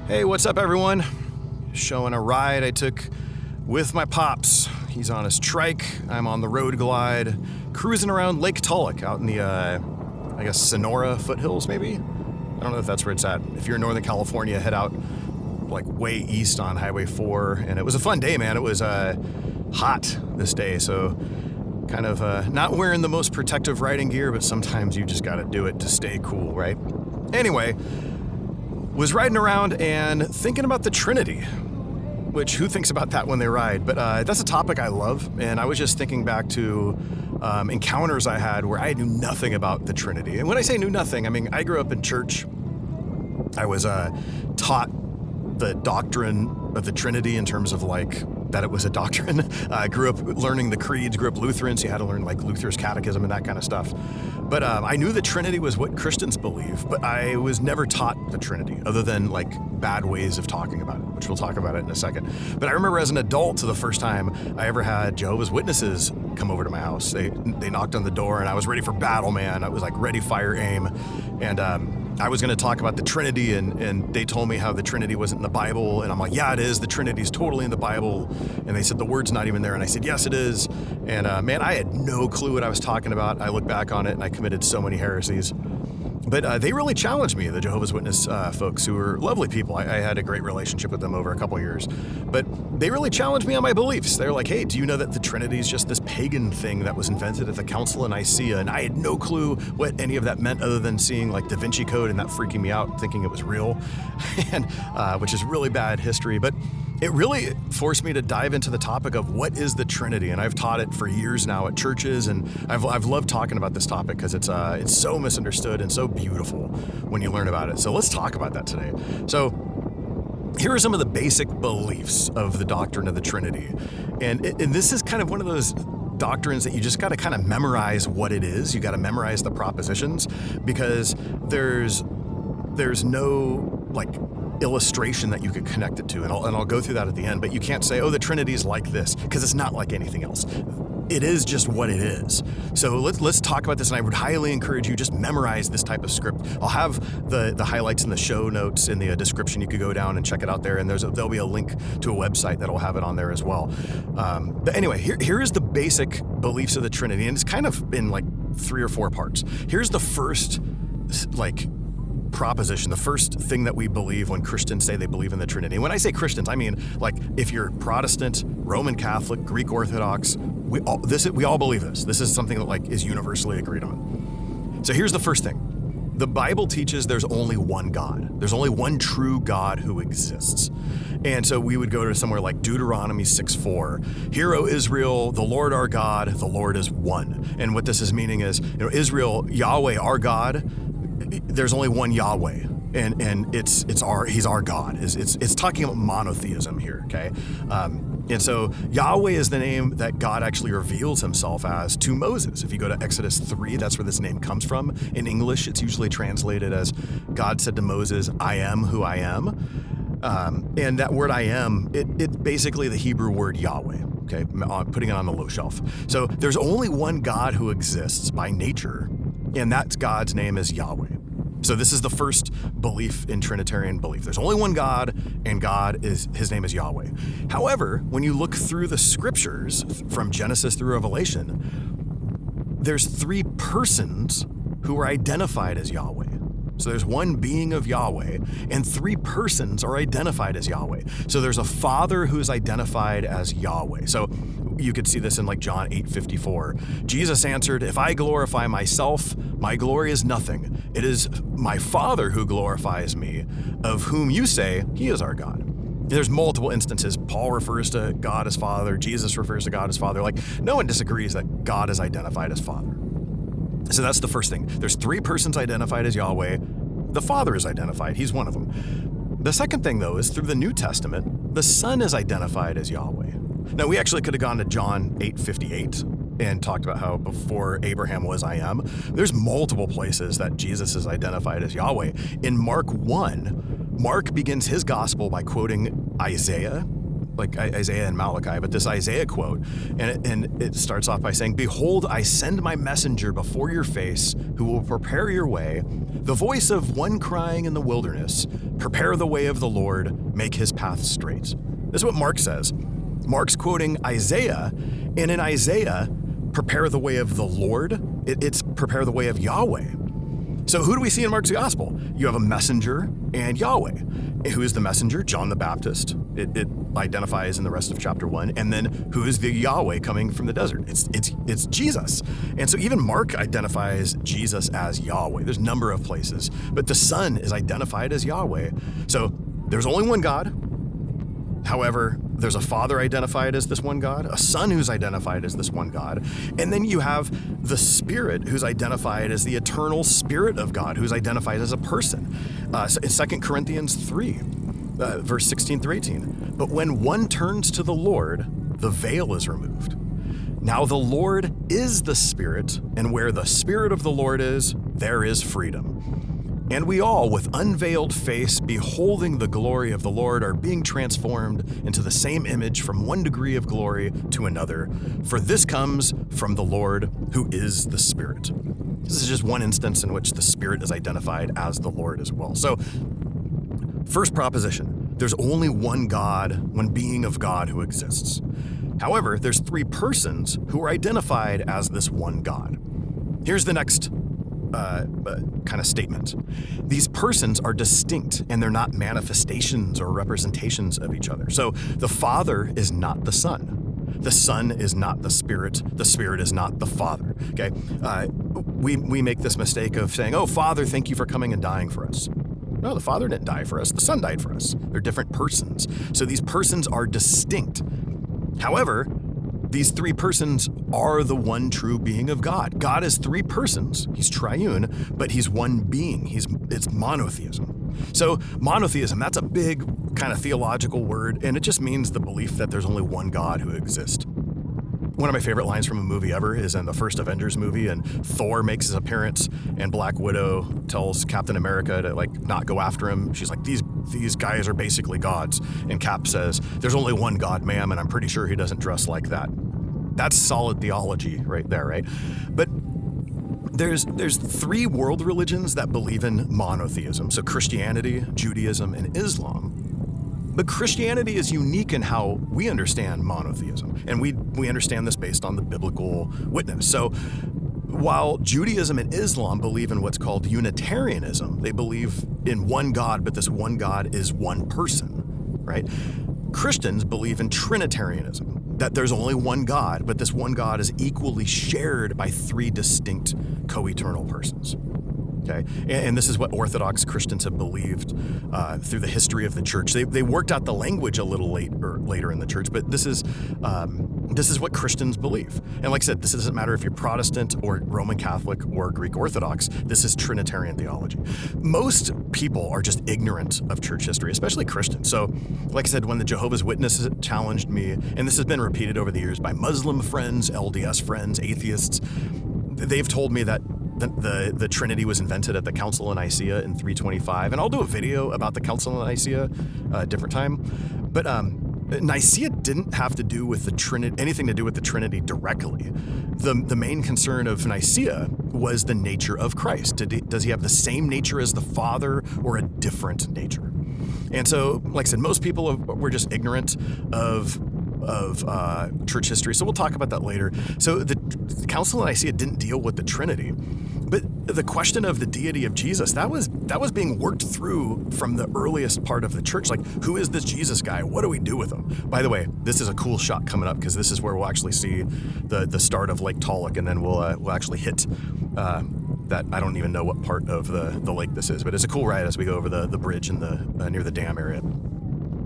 Hey, what's up, everyone? Showing a ride I took with my pops. He's on his trike. I'm on the road glide, cruising around Lake Tulloch out in the, I guess, Sonora foothills, maybe? I don't know if that's where it's at. If you're in Northern California, head out like way east on Highway 4. And it was a fun day, man. It was hot this day, so kind of not wearing the most protective riding gear, but sometimes you just gotta do it to stay cool, right? Anyway, was riding around and thinking about the Trinity, which who thinks about that when they ride? But that's a topic I love, and I was just thinking back to encounters I had where I knew nothing about the Trinity. And when I say knew nothing, I mean I grew up in church. I was taught the doctrine of the Trinity in terms of like that it was a doctrine. I grew up learning the creeds, grew up Lutheran, so you had to learn like Luther's catechism and that kind of stuff. But I knew the Trinity was what Christians believe, but I was never taught the Trinity other than like bad ways of talking about it, which we'll talk about it in a second. But I remember as an adult, the first time I ever had Jehovah's Witnesses come over to my house. They knocked on the door and I was ready for battle, man. I was like ready, fire, aim. And I was going to talk about the Trinity, and they told me how the Trinity wasn't in the Bible. And I'm like, yeah, it is. The Trinity's totally in the Bible. And they said, the word's not even there. And I said, yes, it is. And man, I had no clue what I was talking about. I look back on it and I committed so many heresies. But they really challenged me, the Jehovah's Witness folks, who were lovely people. I had a great relationship with them over a couple of years. But they really challenged me on my beliefs. They were like, hey, do you know that the Trinity is just this pagan thing that was invented at the Council of Nicaea? And I had no clue what any of that meant other than seeing like Da Vinci Code and that freaking me out, thinking it was real, and which is really bad history. But it really forced me to dive into the topic of what is the Trinity, and I've taught it for years now at churches, and I've loved talking about this topic because it's so misunderstood and so beautiful when you learn about it. So let's talk about that today. So here are some of the basic beliefs of the doctrine of the Trinity, and this is kind of one of those doctrines that you just got to kind of memorize what it is. You got to memorize the propositions because there's no like illustration that you could connect it to, and I'll go through that at the end, but you can't say, oh, the Trinity's like this, because it's not like anything else. It is just what it is. So let's talk about this, and I would highly encourage you just memorize this type of script. I'll have the highlights in the show notes in the description. You could go down and check it out there, and there'll be a link to a website that'll have it on there as well. But anyway, here is the basic beliefs of the Trinity, and it's kind of in like 3 or 4 parts. Here's the first proposition, the first thing that we believe when Christians say they believe in the Trinity. And when I say Christians, I mean like if you're Protestant, Roman Catholic, Greek Orthodox, we all believe this. This is something that like is universally agreed on. So here's the first thing. The Bible teaches there's only one God. There's only one true God who exists. And so we would go to somewhere like Deuteronomy 6:4. Hear, O Israel, the Lord our God, the Lord is one. And what this is meaning is, Israel, Yahweh, our God, there's only one Yahweh, and he's our God. It's talking about monotheism here, okay? And so Yahweh is the name that God actually reveals himself as to Moses. If you go to Exodus 3, that's where this name comes from. In English, it's usually translated as God said to Moses, I am who I am. And that word I am, it's basically the Hebrew word Yahweh, okay? Putting it on the low shelf. So there's only one God who exists by nature, and that God's name is Yahweh. So this is the first belief in Trinitarian belief. There's only one God, and his name is Yahweh. However, when you look through the scriptures from Genesis through Revelation, there's 3 persons who are identified as Yahweh. So there's one being of Yahweh, and 3 persons are identified as Yahweh. So there's a Father who's identified as Yahweh. So you could see this in like John 8:54. Jesus answered, if I glorify myself, my glory is nothing. It is my Father who glorifies me, of whom you say he is our God. There's multiple instances. Paul refers to God as Father. Jesus refers to God as Father. Like, no one disagrees that God is identified as Father. So that's the first thing. There's 3 persons identified as Yahweh. The Father is identified. He's one of them. The second thing, though, is through the New Testament, the Son is identified as Yahweh. Now, we actually could have gone to John 8:58 and talked about how before Abraham was I am. There's multiple places that Jesus is identified as Yahweh. In Mark 1, Mark begins his gospel by quoting Isaiah like Isaiah and Malachi, but this Isaiah quote, and it starts off by saying, "Behold, I send my messenger before your face, who will prepare your way, the voice of one crying in the wilderness, prepare the way of the Lord, make his path straight." This is what Mark says. Mark's quoting Isaiah, and in Isaiah, prepare the way of the Lord, it's prepare the way of Yahweh. So who do we see in Mark's gospel? You have a messenger and Yahweh. Who is the messenger? John the Baptist. It identifies in the rest of chapter 1. And then who is the Yahweh coming from the desert? It's Jesus. And so even Mark identifies Jesus as Yahweh. There's a number of places, but the Son is identified as Yahweh. So there's only one God. However, there's a Father identified as this one God, a Son who's identified as this one God, and then you have the Spirit who's identified as the eternal Spirit of God, who's identified as a person. In 2 Corinthians 3, verse 16 through 18, "But when one turns to the Lord, the veil is removed. Now the Lord is the Spirit, and where the Spirit of the Lord is, there is freedom. And we all, with unveiled face, beholding the glory of the Lord, are being transformed into the same image from one degree of glory to another. For this comes from the Lord, who is the Spirit." This is just one instance in which the Spirit is identified as the Lord as well. So, first proposition, there's only one God, one being of God who exists. However, there's three persons who are identified as this one God. Here's the next kind of statement. These persons are distinct and they're not manifestations or representations of each other. So the Father is not the Son. The Son is not the Spirit. The Spirit is not the Father. Okay? We make this mistake of saying, "Oh, Father, thank you for coming and dying for us." No, the Father didn't die for us. The Son died for us. They're different persons. So these persons are distinct. However, these three persons are the one true being of God. God is three persons. He's triune, but he's one being. It's monotheism. So monotheism, that's a big kind of theological word, and it just means the belief that there's only one God who exists. One of my favorite lines from a movie ever is in the first Avengers movie, and Thor makes his appearance, and Black Widow tells Captain America to not go after him. She's like, these guys are basically gods. And Cap says, "There's only one God, ma'am, and I'm pretty sure he doesn't dress like that." That's solid theology right there, right? But there's three world religions that believe in monotheism. So Christianity, Judaism, and Islam. But Christianity is unique in how we understand monotheism. And we understand this based on the biblical witness. So while Judaism and Islam believe in what's called Unitarianism, they believe in one God, but this one God is one person, right? Christians believe in Trinitarianism, that there's only one God, but this one God is equally shared by three distinct co-eternal persons. Okay, and this is what Orthodox Christians have believed through the history of the church. They worked out the language a little later in the church, but this is what Christians believe. And like I said, this doesn't matter if you're Protestant or Roman Catholic or Greek Orthodox. This is Trinitarian theology. Most people are just ignorant of church history, especially Christians. So, like I said, when the Jehovah's Witnesses challenged me, and this has been repeated over the years by Muslim friends, LDS friends, atheists, they've told me that the Trinity was invented at the Council of Nicaea in 325, and I'll do a video about the Council of Nicaea a different time. But Nicaea didn't have to do with the Trinity, anything to do with the Trinity directly. The main concern of Nicaea was the nature of Christ. Does he have the same nature as the Father or a different nature? And so, like I said, most people were just ignorant of church history, so we'll talk about that later. So the Council of Nicaea didn't deal with the Trinity, but the question of the deity of Jesus, that was being worked through from the earliest part of the church. Like, who is this Jesus guy? What do we do with him? By the way, this is a cool shot coming up because this is where we'll actually see the start of Lake Tolok, and then we'll actually hit that. I don't even know what part of the lake this is, but it's a cool ride as we go over the bridge in the near the dam area.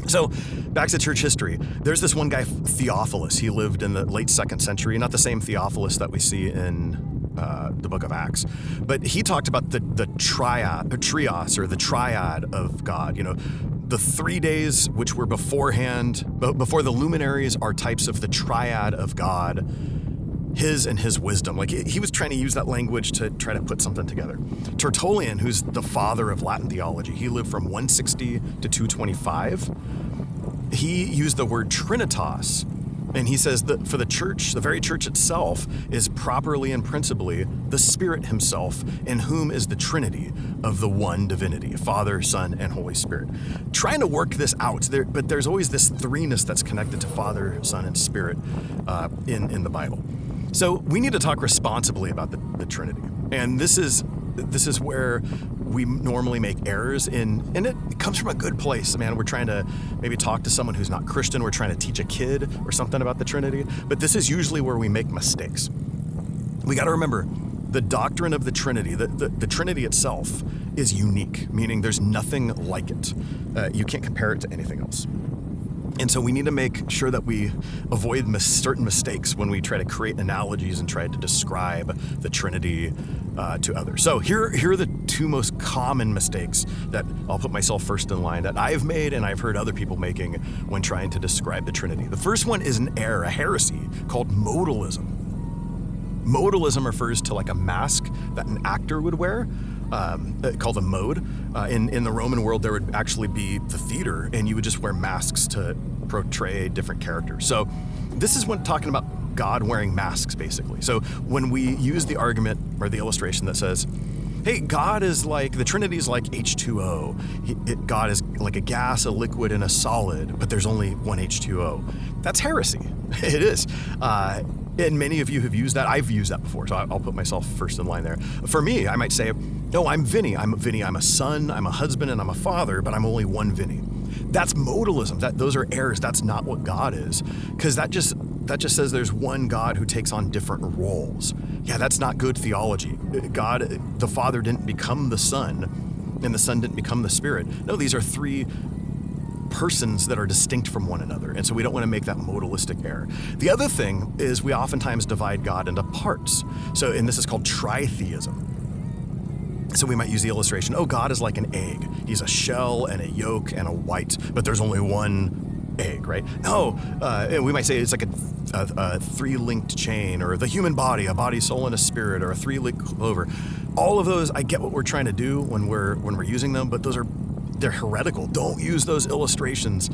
So, back to church history. There's this one guy, Theophilus. He lived in the late 2nd century, not the same Theophilus that we see in the book of Acts. But he talked about the trios, or the triad of God. You know, the 3 days which were beforehand, before the luminaries, are types of the triad of God, his and his wisdom. Like, he was trying to use that language to try to put something together. Tertullian, who's the father of Latin theology, he lived from 160 to 225. he used the word trinitas. And he says that for the church, the very church itself is properly and principally the Spirit himself, in whom is the Trinity of the one divinity, Father, Son, and Holy Spirit. Trying to work this out, but there's always this threeness that's connected to Father, Son, and Spirit in the Bible. So we need to talk responsibly about the Trinity. And this is where we normally make errors and it comes from a good place, man. We're trying to maybe talk to someone who's not Christian. We're trying to teach a kid or something about the Trinity, but this is usually where we make mistakes. We got to remember the doctrine of the Trinity, the Trinity itself is unique, meaning there's nothing like it. You can't compare it to anything else. And so we need to make sure that we avoid certain mistakes when we try to create analogies and try to describe the Trinity to others. So here are the two most common mistakes that I'll put myself first in line that I've made and I've heard other people making when trying to describe the Trinity. The first one is an error, a heresy called modalism. Modalism refers to like a mask that an actor would wear, called a mode. In the Roman world, there would actually be the theater, and you would just wear masks to portray different characters. So this is when talking about God wearing masks, basically. So when we use the argument or the illustration that says, hey, God is like, the Trinity is like H2O. God is like a gas, a liquid, and a solid, but there's only one H2O. That's heresy. It is. And many of you have used that. I've used that before, so I'll put myself first in line there. For me, I might say, no, I'm Vinnie. I'm a son, I'm a husband, and I'm a father, but I'm only one Vinnie. That's modalism. Those are errors. That's not what God is, because that just says there's one God who takes on different roles. Yeah, that's not good theology. God, the Father didn't become the Son, and the Son didn't become the Spirit. No, these are three persons that are distinct from one another, and so we don't want to make that modalistic error. The other thing is we oftentimes divide God into parts. And this is called tritheism. So we might use the illustration, God is like an egg. He's a shell and a yolk and a white, but there's only one egg, right? No, we might say it's like a three-linked chain, or the human body, a body, soul, and a spirit, or a three-linked clover. All of those, I get what we're trying to do when we're using them, but they're heretical. Don't use those illustrations.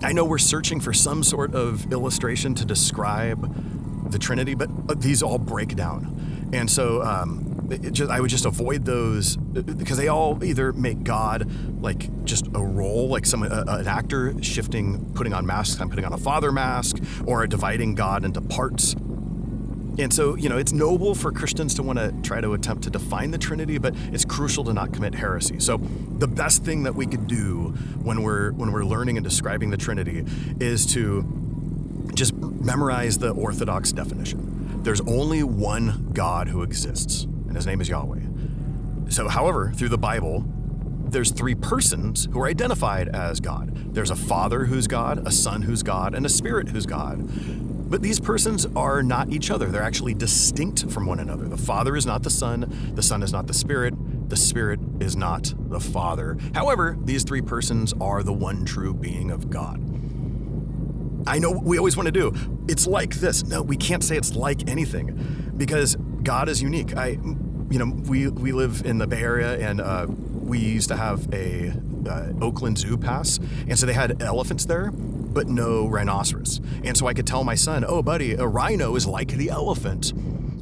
I know we're searching for some sort of illustration to describe the Trinity, but these all break down. And so I would just avoid those, because they all either make God like just a role, like an actor putting on masks. I'm putting on a father mask, or dividing God into parts. And so, it's noble for Christians to want to try to attempt to define the Trinity, but it's crucial to not commit heresy. So the best thing that we could do when we're learning and describing the Trinity is to just memorize the Orthodox definition. There's only one God who exists, and his name is Yahweh. So, however, through the Bible, there's three persons who are identified as God. There's a Father who's God, a Son who's God, and a Spirit who's God. But these persons are not each other. They're actually distinct from one another. The Father is not the Son is not the Spirit is not the Father. However, these three persons are the one true being of God. I know we always want to do, it's like this. No, we can't say it's like anything, because God is unique. We live in the Bay Area, and we used to have a Oakland Zoo pass, and so they had elephants there, but no rhinoceros. And so I could tell my son, buddy, a rhino is like the elephant,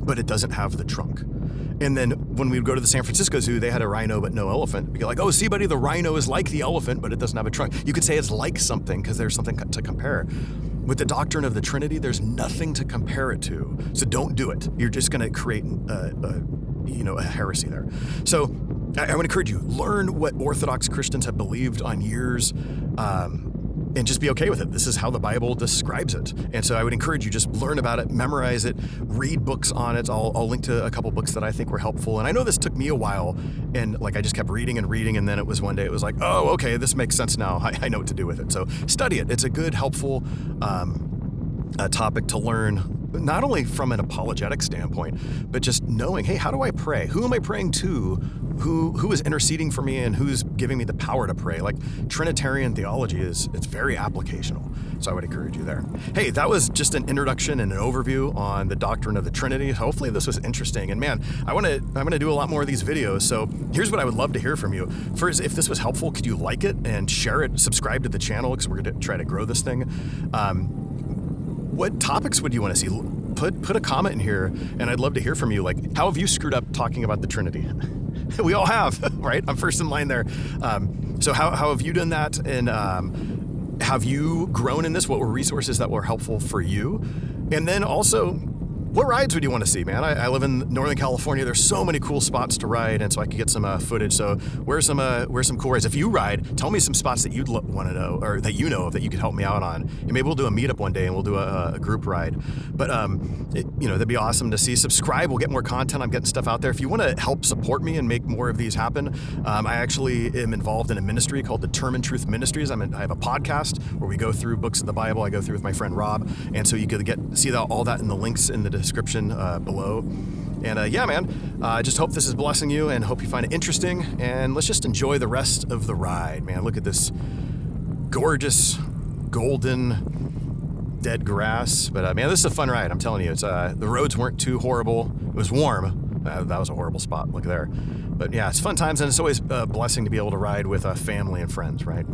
but it doesn't have the trunk. And then when we would go to the San Francisco Zoo, they had a rhino but no elephant. We'd be like, see, buddy, the rhino is like the elephant, but it doesn't have a trunk. You could say it's like something because there's something to compare. With the doctrine of the Trinity, there's nothing to compare it to. So don't do it. You're just going to create a heresy there. So I would encourage you, learn what Orthodox Christians have believed on years, and just be okay with it. This is how the Bible describes it. And so I would encourage you, just learn about it, memorize it, read books on it. I'll link to a couple books that I think were helpful. And I know this took me a while, and I just kept reading, and then it was one day it was like, okay, this makes sense now. I know what to do with it. So study it. It's a good, helpful topic to learn not only from an apologetic standpoint, but just knowing, hey, how do I pray? Who am I praying to? Who is interceding for me and who's giving me the power to pray? Like Trinitarian theology it's very applicational. So I would encourage you there. Hey, that was just an introduction and an overview on the doctrine of the Trinity. Hopefully this was interesting. And man, I'm gonna do a lot more of these videos. So here's what I would love to hear from you. First, if this was helpful, could you like it and share it, subscribe to the channel, because we're gonna try to grow this thing. What topics would you want to see? Put a comment in here, and I'd love to hear from you. Like, how have you screwed up talking about the Trinity? We all have, right? I'm first in line there. So how have you done that? And have you grown in this? What were resources that were helpful for you? And then also, what rides would you want to see, man? I live in Northern California. There's so many cool spots to ride, and so I could get some footage. So where's some cool rides? If you ride, tell me some spots that you'd want to know, or that you know of, that you could help me out on. And maybe we'll do a meetup one day, and we'll do a group ride. But that'd be awesome to see. Subscribe. We'll get more content. I'm getting stuff out there. If you want to help support me and make more of these happen, I actually am involved in a ministry called the Term and Truth Ministries. I have a podcast where we go through books of the Bible. I go through with my friend Rob, and so you could see all that in the links in the description below. And yeah, man, I just hope this is blessing you and hope you find it interesting. And let's just enjoy the rest of the ride, man. Look at this gorgeous, golden, dead grass. But man, this is a fun ride. I'm telling you, the roads weren't too horrible. It was warm. That was a horrible spot. Look there. But yeah, it's fun times, and it's always a blessing to be able to ride with family and friends, right?